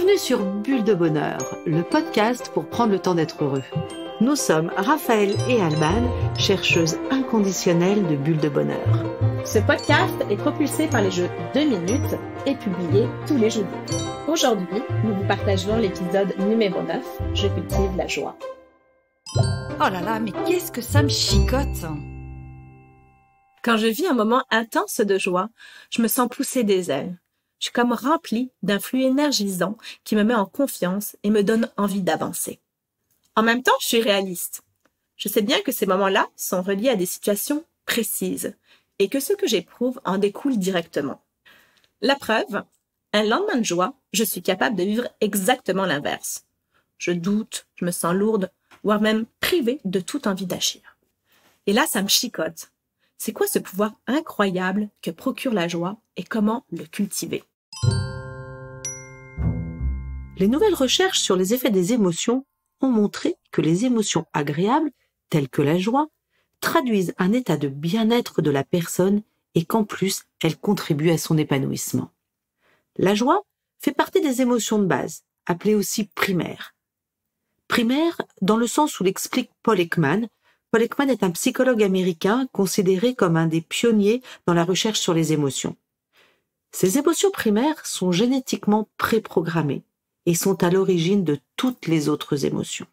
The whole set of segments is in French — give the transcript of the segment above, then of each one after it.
Bienvenue sur Bulle de Bonheur, le podcast pour prendre le temps d'être heureux. Nous sommes Raphaël et Alban, chercheuses inconditionnelles de Bulle de Bonheur. Ce podcast est propulsé par les jeux 2 minutes et publié tous les jeudis. Aujourd'hui, nous vous partageons l'épisode numéro 9, Je cultive la joie. Oh là là, mais qu'est-ce que ça me chicote! Quand je vis un moment intense de joie, je me sens pousser des ailes. Je suis comme remplie d'un flux énergisant qui me met en confiance et me donne envie d'avancer. En même temps, je suis réaliste. Je sais bien que ces moments-là sont reliés à des situations précises et que ce que j'éprouve en découle directement. La preuve, un lendemain de joie, je suis capable de vivre exactement l'inverse. Je doute, je me sens lourde, voire même privée de toute envie d'agir. Et là, ça me chicote. C'est quoi ce pouvoir incroyable que procure la joie et comment le cultiver? Les nouvelles recherches sur les effets des émotions ont montré que les émotions agréables, telles que la joie, traduisent un état de bien-être de la personne et qu'en plus, elles contribuent à son épanouissement. La joie fait partie des émotions de base, appelées aussi primaires. Primaires dans le sens où l'explique Paul Ekman. Paul Ekman est un psychologue américain considéré comme un des pionniers dans la recherche sur les émotions. Ces émotions primaires sont génétiquement préprogrammées et sont à l'origine de toutes les autres émotions.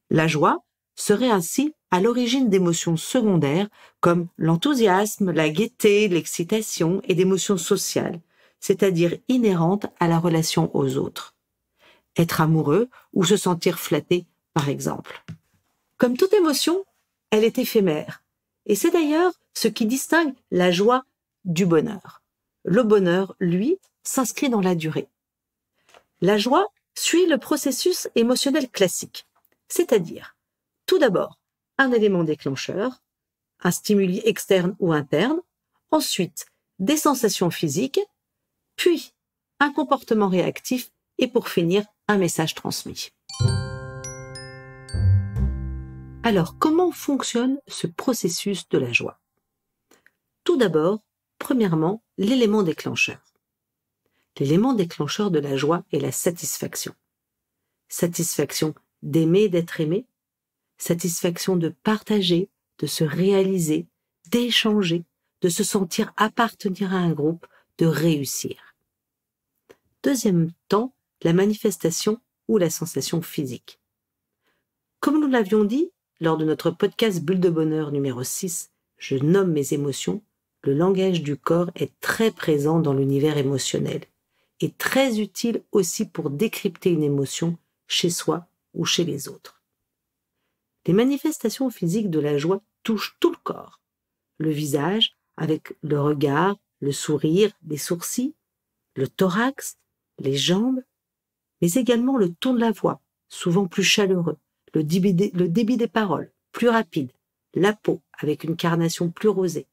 La joie serait ainsi à l'origine d'émotions secondaires comme l'enthousiasme, la gaieté, l'excitation et d'émotions sociales, c'est-à-dire inhérentes à la relation aux autres. Être amoureux ou se sentir flatté, par exemple. Comme toute émotion, elle est éphémère. Et c'est d'ailleurs ce qui distingue la joie du bonheur. Le bonheur, lui, s'inscrit dans la durée. La joie suit le processus émotionnel classique, c'est-à-dire, tout d'abord, un élément déclencheur, un stimuli externe ou interne, ensuite, des sensations physiques, puis un comportement réactif et pour finir, un message transmis. Alors, comment fonctionne ce processus de la joie? Tout d'abord, premièrement, l'élément déclencheur. L'élément déclencheur de la joie est la satisfaction. Satisfaction d'aimer, d'être aimé, satisfaction de partager, de se réaliser, d'échanger, de se sentir appartenir à un groupe, de réussir. Deuxième temps, la manifestation ou la sensation physique. Comme nous l'avions dit lors de notre podcast Bulle de Bonheur numéro 6, je nomme mes émotions, le langage du corps est très présent dans l'univers émotionnel et très utile aussi pour décrypter une émotion chez soi ou chez les autres. Les manifestations physiques de la joie touchent tout le corps. Le visage, avec le regard, le sourire, les sourcils, le thorax, les jambes, mais également le ton de la voix, souvent plus chaleureux, le débit des paroles, plus rapide, la peau, avec une carnation plus rosée,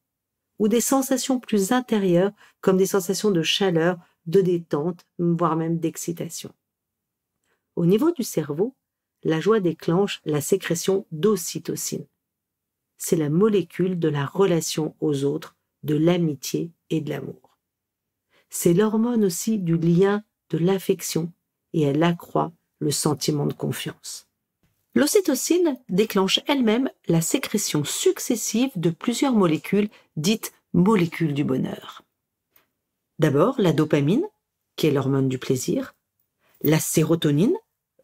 ou des sensations plus intérieures, comme des sensations de chaleur, de détente, voire même d'excitation. Au niveau du cerveau, la joie déclenche la sécrétion d'ocytocine. C'est la molécule de la relation aux autres, de l'amitié et de l'amour. C'est l'hormone aussi du lien, de l'affection, et elle accroît le sentiment de confiance. L'ocytocine déclenche elle-même la sécrétion successive de plusieurs molécules dites molécules du bonheur. D'abord, la dopamine, qui est l'hormone du plaisir, la sérotonine,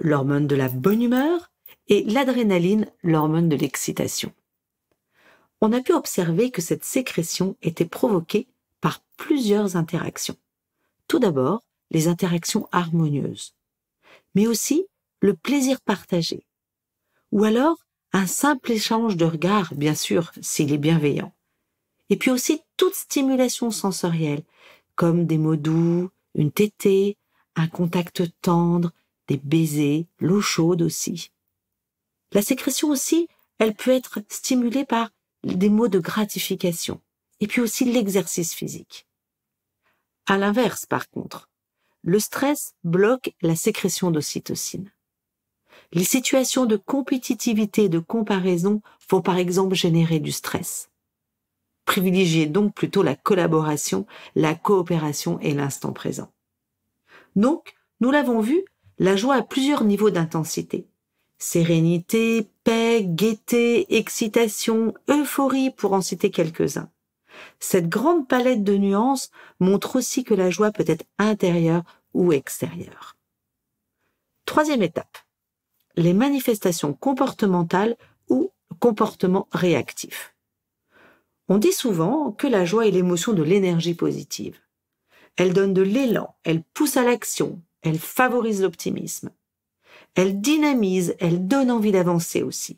l'hormone de la bonne humeur, et l'adrénaline, l'hormone de l'excitation. On a pu observer que cette sécrétion était provoquée par plusieurs interactions. Tout d'abord, les interactions harmonieuses, mais aussi le plaisir partagé, ou alors un simple échange de regards, bien sûr, s'il est bienveillant. Et puis aussi toute stimulation sensorielle, comme des mots doux, une tétée, un contact tendre, des baisers, l'eau chaude aussi. La sécrétion aussi, elle peut être stimulée par des mots de gratification, et puis aussi l'exercice physique. À l'inverse, par contre, le stress bloque la sécrétion d'ocytocine. Les situations de compétitivité et de comparaison vont par exemple générer du stress. Privilégiez donc plutôt la collaboration, la coopération et l'instant présent. Donc, Nous l'avons vu, la joie a plusieurs niveaux d'intensité. Sérénité, paix, gaieté, excitation, euphorie, pour en citer quelques-uns. Cette grande palette de nuances montre aussi que la joie peut être intérieure ou extérieure. Troisième étape, les manifestations comportementales ou comportements réactifs. On dit souvent que la joie est l'émotion de l'énergie positive. Elle donne de l'élan, elle pousse à l'action, elle favorise l'optimisme. Elle dynamise, elle donne envie d'avancer aussi.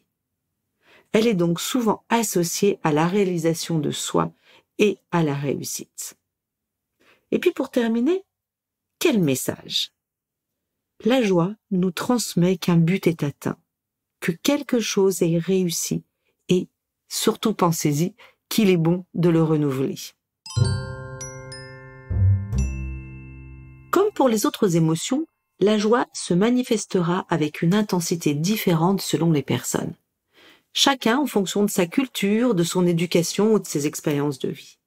Elle est donc souvent associée à la réalisation de soi et à la réussite. Et puis pour terminer, quel message? La joie nous transmet qu'un but est atteint, que quelque chose est réussi et, surtout pensez-y, qu'il est bon de le renouveler. Comme pour les autres émotions, la joie se manifestera avec une intensité différente selon les personnes. Chacun en fonction de sa culture, de son éducation ou de ses expériences de vie.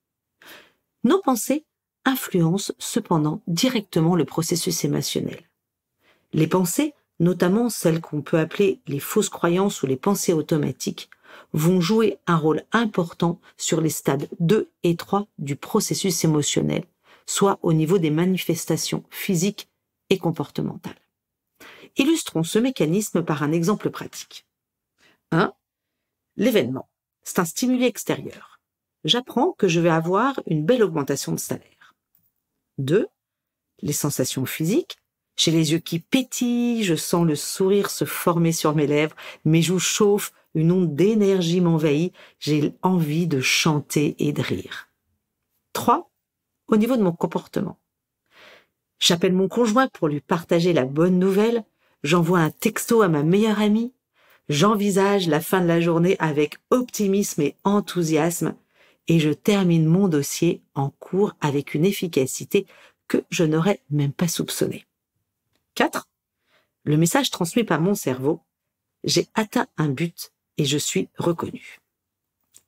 Nos pensées influencent cependant directement le processus émotionnel. Les pensées, notamment celles qu'on peut appeler les fausses croyances ou les pensées automatiques, vont jouer un rôle important sur les stades 2 et 3 du processus émotionnel, soit au niveau des manifestations physiques et comportementales. Illustrons ce mécanisme par un exemple pratique. 1. L'événement. C'est un stimuli extérieur. J'apprends que je vais avoir une belle augmentation de salaire. 2. Les sensations physiques. J'ai les yeux qui pétillent, je sens le sourire se former sur mes lèvres, mes joues chauffent, une onde d'énergie m'envahit, j'ai envie de chanter et de rire. 3. Au niveau de mon comportement. J'appelle mon conjoint pour lui partager la bonne nouvelle, j'envoie un texto à ma meilleure amie, j'envisage la fin de la journée avec optimisme et enthousiasme et je termine mon dossier en cours avec une efficacité que je n'aurais même pas soupçonnée. 4. Le message transmis par mon cerveau, j'ai atteint un but et je suis reconnu.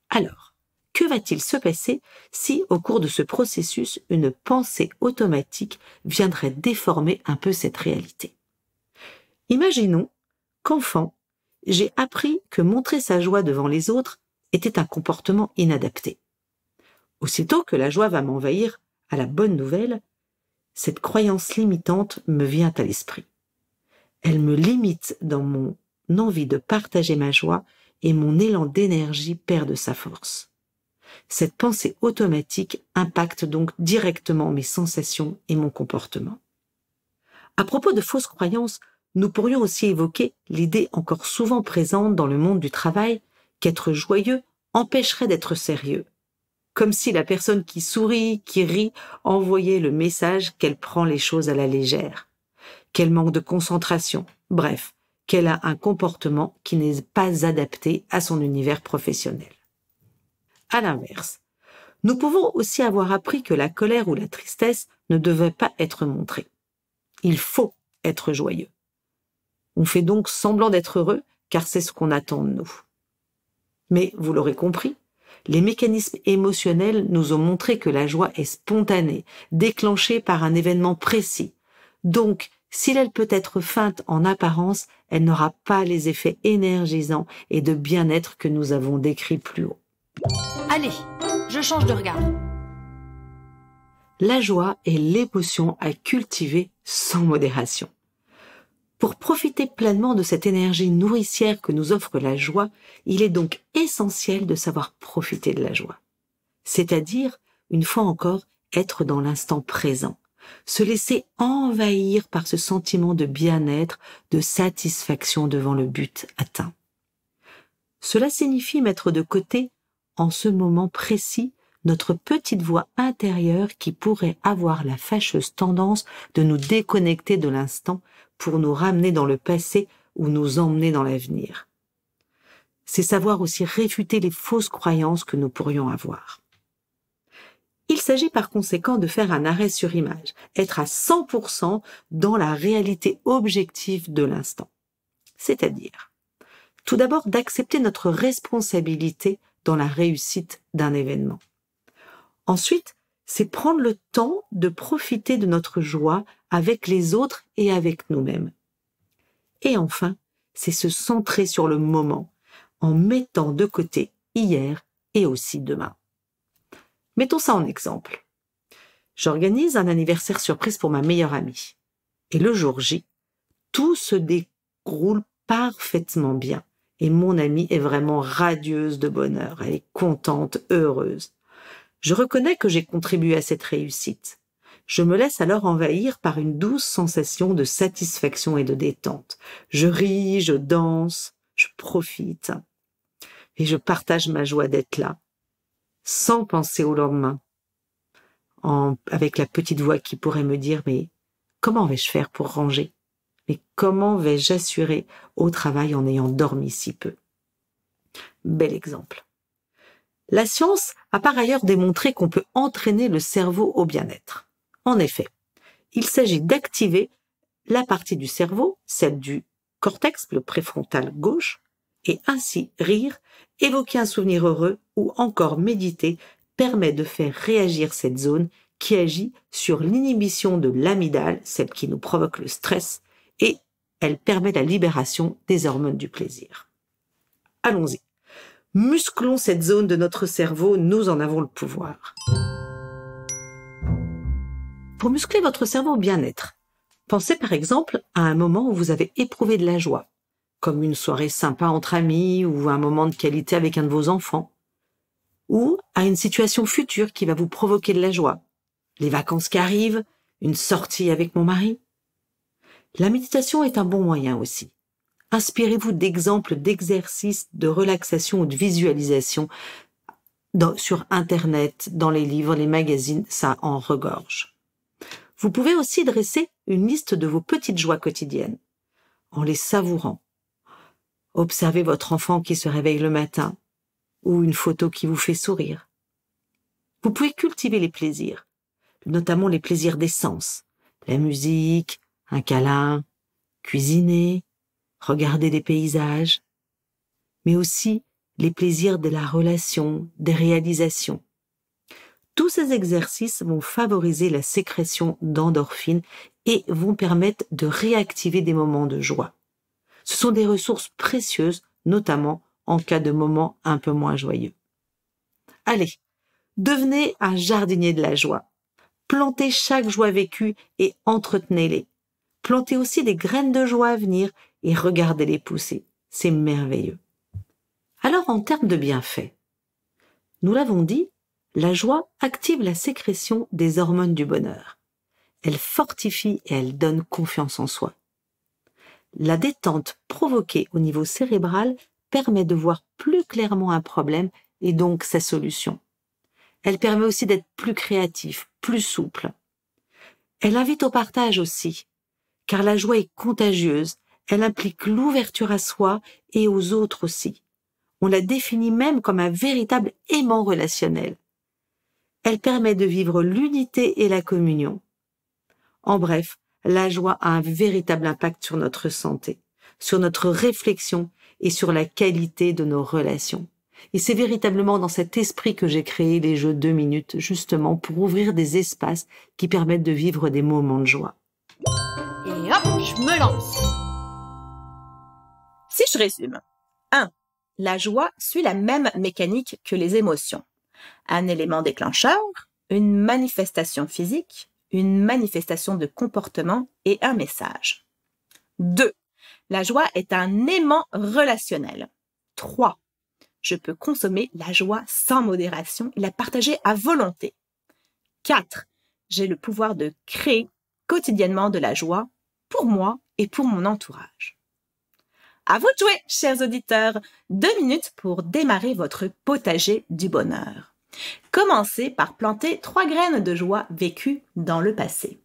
Alors, que va-t-il se passer si, au cours de ce processus, une pensée automatique viendrait déformer un peu cette réalité? Imaginons qu'enfant, j'ai appris que montrer sa joie devant les autres était un comportement inadapté. Aussitôt que la joie va m'envahir à la bonne nouvelle, cette croyance limitante me vient à l'esprit. Elle me limite dans mon envie de partager ma joie et mon élan d'énergie perd de sa force. Cette pensée automatique impacte donc directement mes sensations et mon comportement. À propos de fausses croyances, nous pourrions aussi évoquer l'idée encore souvent présente dans le monde du travail qu'être joyeux empêcherait d'être sérieux. Comme si la personne qui sourit, qui rit, envoyait le message qu'elle prend les choses à la légère, qu'elle manque de concentration, bref, qu'elle a un comportement qui n'est pas adapté à son univers professionnel. À l'inverse, nous pouvons aussi avoir appris que la colère ou la tristesse ne devait pas être montrée. Il faut être joyeux. On fait donc semblant d'être heureux, car c'est ce qu'on attend de nous. Mais, vous l'aurez compris, les mécanismes émotionnels nous ont montré que la joie est spontanée, déclenchée par un événement précis. Donc, si elle peut être feinte en apparence, elle n'aura pas les effets énergisants et de bien-être que nous avons décrits plus haut. Allez, je change de regard. La joie est l'émotion à cultiver sans modération. Pour profiter pleinement de cette énergie nourricière que nous offre la joie, il est donc essentiel de savoir profiter de la joie. C'est-à-dire, une fois encore, être dans l'instant présent, se laisser envahir par ce sentiment de bien-être, de satisfaction devant le but atteint. Cela signifie mettre de côté, en ce moment précis, notre petite voix intérieure qui pourrait avoir la fâcheuse tendance de nous déconnecter de l'instant pour nous ramener dans le passé ou nous emmener dans l'avenir. C'est savoir aussi réfuter les fausses croyances que nous pourrions avoir. Il s'agit par conséquent de faire un arrêt sur image, être à 100% dans la réalité objective de l'instant. C'est-à-dire, tout d'abord d'accepter notre responsabilité dans la réussite d'un événement. Ensuite, c'est prendre le temps de profiter de notre joie avec les autres et avec nous-mêmes. Et enfin, c'est se centrer sur le moment en mettant de côté hier et aussi demain. Mettons ça en exemple. J'organise un anniversaire surprise pour ma meilleure amie. Et le jour J, tout se déroule parfaitement bien. Et mon amie est vraiment radieuse de bonheur. Elle est contente, heureuse. Je reconnais que j'ai contribué à cette réussite. Je me laisse alors envahir par une douce sensation de satisfaction et de détente. Je ris, je danse, je profite. Et je partage ma joie d'être là, sans penser au lendemain. Avec la petite voix qui pourrait me dire « Mais comment vais-je faire pour ranger ? Mais comment vais-je assurer au travail en ayant dormi si peu ?» Bel exemple. La science a par ailleurs démontré qu'on peut entraîner le cerveau au bien-être. En effet, il s'agit d'activer la partie du cerveau, celle du cortex, le préfrontal gauche, et ainsi rire, évoquer un souvenir heureux ou encore méditer permet de faire réagir cette zone qui agit sur l'inhibition de l'amygdale, celle qui nous provoque le stress, et elle permet la libération des hormones du plaisir. Allons-y. Musclons cette zone de notre cerveau, nous en avons le pouvoir. Pour muscler votre cerveau au bien-être, pensez par exemple à un moment où vous avez éprouvé de la joie, comme une soirée sympa entre amis ou un moment de qualité avec un de vos enfants, ou à une situation future qui va vous provoquer de la joie, les vacances qui arrivent, une sortie avec mon mari. La méditation est un bon moyen aussi. Inspirez-vous d'exemples d'exercices de relaxation ou de visualisation sur Internet, dans les livres, les magazines, ça en regorge. Vous pouvez aussi dresser une liste de vos petites joies quotidiennes, en les savourant. Observez votre enfant qui se réveille le matin, ou une photo qui vous fait sourire. Vous pouvez cultiver les plaisirs, notamment les plaisirs des sens, la musique, un câlin, cuisiner, regarder des paysages, mais aussi les plaisirs de la relation, des réalisations. Tous ces exercices vont favoriser la sécrétion d'endorphines et vont permettre de réactiver des moments de joie. Ce sont des ressources précieuses, notamment en cas de moments un peu moins joyeux. Allez, devenez un jardinier de la joie. Plantez chaque joie vécue et entretenez-les. Plantez aussi des graines de joie à venir et regardez-les pousser. C'est merveilleux. Alors, en termes de bienfaits, nous l'avons dit, la joie active la sécrétion des hormones du bonheur. Elle fortifie et elle donne confiance en soi. La détente provoquée au niveau cérébral permet de voir plus clairement un problème et donc sa solution. Elle permet aussi d'être plus créatif, plus souple. Elle invite au partage aussi, car la joie est contagieuse. Elle implique l'ouverture à soi et aux autres aussi. On la définit même comme un véritable aimant relationnel. Elle permet de vivre l'unité et la communion. En bref, la joie a un véritable impact sur notre santé, sur notre réflexion et sur la qualité de nos relations. Et c'est véritablement dans cet esprit que j'ai créé les jeux 2 minutes, justement pour ouvrir des espaces qui permettent de vivre des moments de joie. Et hop, je me lance. Si je résume. 1. La joie suit la même mécanique que les émotions. Un élément déclencheur, une manifestation physique, une manifestation de comportement et un message. 2. La joie est un aimant relationnel. 3. Je peux consommer la joie sans modération et la partager à volonté. 4. J'ai le pouvoir de créer quotidiennement de la joie pour moi et pour mon entourage. À vous de jouer, chers auditeurs. 2 minutes pour démarrer votre potager du bonheur. Commencez par planter 3 graines de joie vécues dans le passé.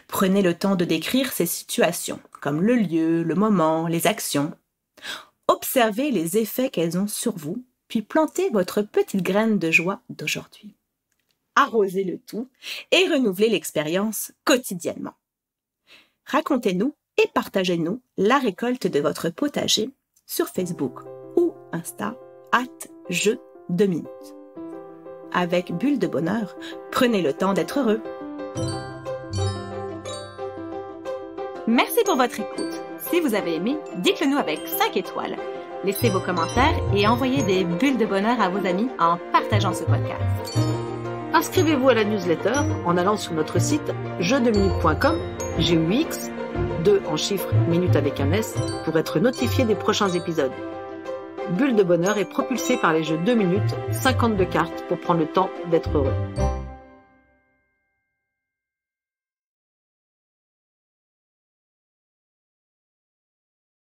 Prenez le temps de décrire ces situations, comme le lieu, le moment, les actions. Observez les effets qu'elles ont sur vous, puis plantez votre petite graine de joie d'aujourd'hui. Arrosez le tout et renouvelez l'expérience quotidiennement. Racontez-nous et partagez-nous la récolte de votre potager sur Facebook ou Insta @jeux2minutes. avec Bulle de bonheur, prenez le temps d'être heureux. Merci pour votre écoute. Si vous avez aimé, dites-le nous avec 5 étoiles. Laissez vos commentaires et envoyez des bulles de bonheur à vos amis en partageant ce podcast. Inscrivez-vous à la newsletter en allant sur notre site jeuxdeminutes.com, GUX, 2 en chiffres, minutes avec un S, pour être notifié des prochains épisodes. Bulle de bonheur est propulsé par les jeux 2 minutes, 52 cartes pour prendre le temps d'être heureux.